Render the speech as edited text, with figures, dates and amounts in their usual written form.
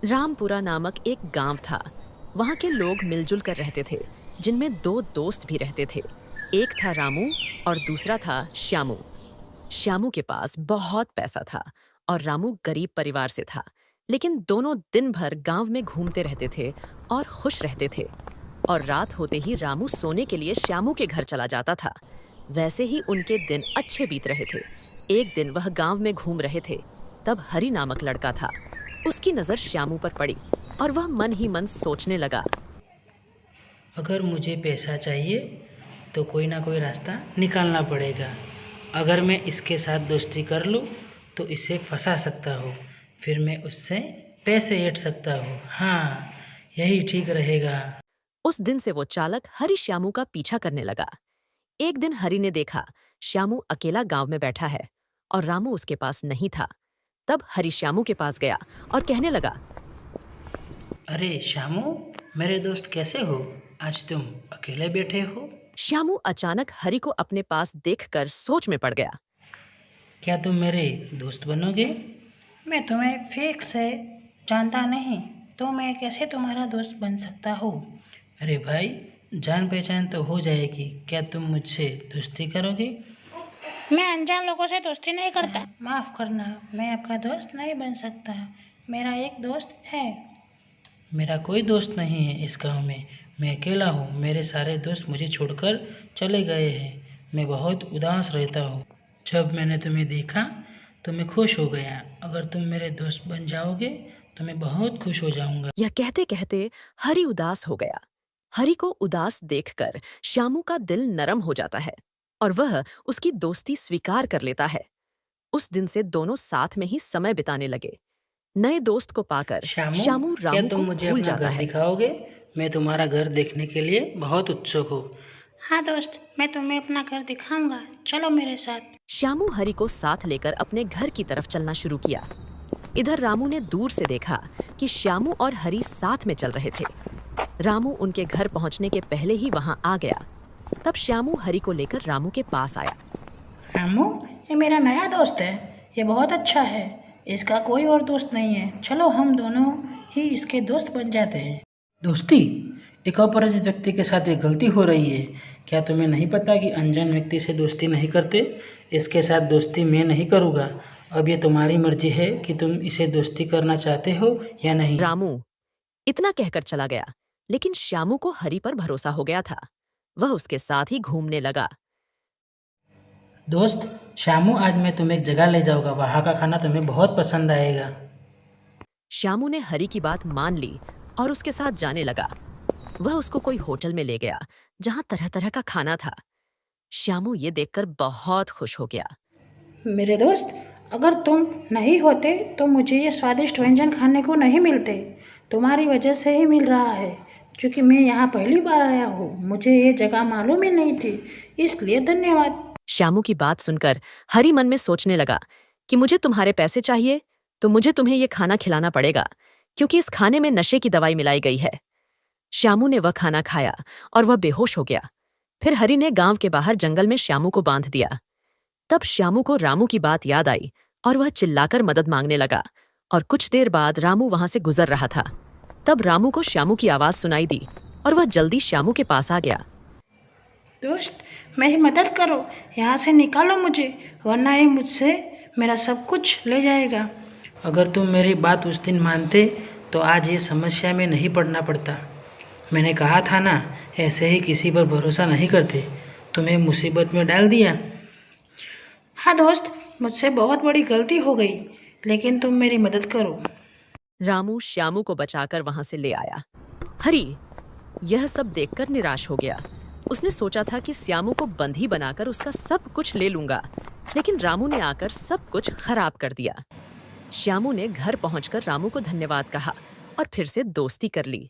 रामपुरा नामक एक गांव था। वहां के लोग मिलजुल कर रहते थे, जिनमें दो दोस्त भी रहते थे। एक था रामू और दूसरा था श्यामू। श्यामू के पास बहुत पैसा था और रामू गरीब परिवार से था, लेकिन दोनों दिन भर गांव में घूमते रहते थे और खुश रहते थे। और रात होते ही रामू सोने के लिए श्यामू के घर चला जाता था। वैसे ही उनके दिन अच्छे बीत रहे थे। एक दिन वह गांव में घूम रहे थे, तब हरि नामक लड़का था। उसकी नजर श्यामू पर पड़ी और वह मन ही मन सोचने लगा। अगर मुझे पैसा चाहिए तो कोई ना कोई रास्ता निकालना पड़ेगा। अगर मैं इसके साथ दोस्ती कर लूँ तो इसे फंसा सकता हूँ, फिर मैं उससे पैसे ऐंठ सकता हूँ। हाँ, यही ठीक रहेगा। उस दिन से वो चालक हरि श्यामू का पीछा करने लगा। एक दिन हरि ने देखा श्यामू अकेला गांव में बैठा है और रामू उसके पास नहीं था। तब हरि श्यामू के पास गया और कहने लगा, अरे श्यामू, मेरे दोस्त कैसे हो? आज तुम अकेले बैठे हो? श्यामू अचानक हरि को अपने पास देखकर सोच में पड़ गया। क्या तुम मेरे दोस्त बनोगे? मैं तुम्हें फेक से जानता नहीं, तो मैं कैसे तुम्हारा दोस्त बन सकता हूँ? अरे भाई, जान पहचान तो हो जाएगी। क्या तुम मुझसे दोस्ती करोगे? मैं अनजान लोगों से दोस्ती नहीं करता। माफ़ करना, मैं आपका दोस्त नहीं बन सकता। मेरा एक दोस्त है। मेरा कोई दोस्त नहीं है इस गांव में। मैं अकेला हूँ। मेरे सारे दोस्त मुझे छोड़कर चले गए हैं। मैं बहुत उदास रहता हूँ। जब मैंने तुम्हें देखा तो मैं खुश हो गया। अगर तुम मेरे दोस्त बन जाओगे तो मैं बहुत खुश हो जाऊंगा। यह कहते कहते हरि उदास हो गया। हरि को उदास देखकर श्यामू का दिल नरम हो जाता है और वह उसकी दोस्ती स्वीकार कर लेता है। उस दिन से दोनों साथ में ही समय बिताने लगे। नए दोस्त को पाकर श्यामू, श्यामू क्या रामू तुम को मुझे भूल अपना जाता घर है। दिखाओगे? मैं तुम्हारा घर देखने के लिए बहुत उत्सुक हूँ। हाँ दोस्त, मैं तुम्हें अपना घर दिखाऊंगा। चलो मेरे साथ। श्यामू हरि को साथ लेकर अपने घर की तरफ चलना शुरू किया। इधर रामू ने दूर से देखा कि श्यामू और हरि साथ में चल रहे थे। रामू उनके घर पहुंचने के पहले ही वहां आ गया। तब श्यामू हरि को लेकर रामू के पास आया। रामू, ये मेरा नया दोस्त है। ये बहुत अच्छा है। इसका कोई और दोस्त नहीं है। चलो हम दोनों ही इसके दोस्त बन जाते हैं। दोस्ती? एक अपरिचित व्यक्ति के साथ एक गलती हो रही है। क्या तुम्हें नहीं पता कि अनजान व्यक्ति से दोस्ती नहीं करते? इसके साथ दोस्ती मैं नहीं करूँगा। अब ये तुम्हारी मर्जी है कि तुम इसे दोस्ती करना चाहते हो या नहीं। रामू इतना कहकर चला गया, लेकिन श्यामू को हरि पर भरोसा हो गया था। वह उसके साथ ही घूमने लगा। दोस्त श्यामू, आज मैं तुम्हें एक जगह ले जाऊँगा। वहाँ का खाना तुम्हें बहुत पसंद आएगा। श्यामू ने हरि की बात मान ली और उसके साथ जाने लगा। वह उसको कोई होटल में ले गया जहां तरह तरह का खाना था। श्यामू ये देखकर बहुत खुश हो गया। मेरे दोस्त, अगर तुम नहीं होते तो मुझे ये स्वादिष्ट व्यंजन खाने को नहीं मिलते। तुम्हारी वजह से ही मिल रहा है, क्योंकि मैं यहाँ पहली बार आया हूँ। मुझे ये जगह मालूम ही नहीं थी, इसलिए धन्यवाद। श्यामू की बात सुनकर हरि मन में सोचने लगा कि मुझे तुम्हारे पैसे चाहिए तो मुझे तुम्हें ये खाना खिलाना पड़ेगा, क्योंकि इस खाने में नशे की दवाई मिलाई गई है। श्यामू ने वह खाना खाया और वह बेहोश हो गया। फिर हरि ने गांव के बाहर जंगल में श्यामू को बांध दिया। तब श्यामू को रामू की बात याद आई और वह चिल्लाकर मदद मांगने लगा। और कुछ देर बाद रामू वहां से गुजर रहा था। तब रामू को श्यामू की आवाज सुनाई दी और वह जल्दी श्यामू के पास आ गया। दोस्त, मेरी मदद करो। यहाँ से निकालो मुझे, वरना ये मुझसे मेरा सब कुछ ले जाएगा। अगर तुम मेरी बात उस दिन मानते तो आज ये समस्या में नहीं पड़ना पड़ता। मैंने कहा था ना, ऐसे ही किसी पर भरोसा नहीं करते। तुम्हें मुसीबत में डाल दिया। हाँ दोस्त, मुझसे बहुत बड़ी गलती हो गई, लेकिन तुम मेरी मदद करो। रामू श्यामू को बचाकर वहां से ले आया। हरि यह सब देखकर निराश हो गया। उसने सोचा था कि श्यामू को बंधी बनाकर उसका सब कुछ ले लूंगा, लेकिन रामू ने आकर सब कुछ खराब कर दिया। श्यामू ने घर पहुंचकर रामू को धन्यवाद कहा और फिर से दोस्ती कर ली।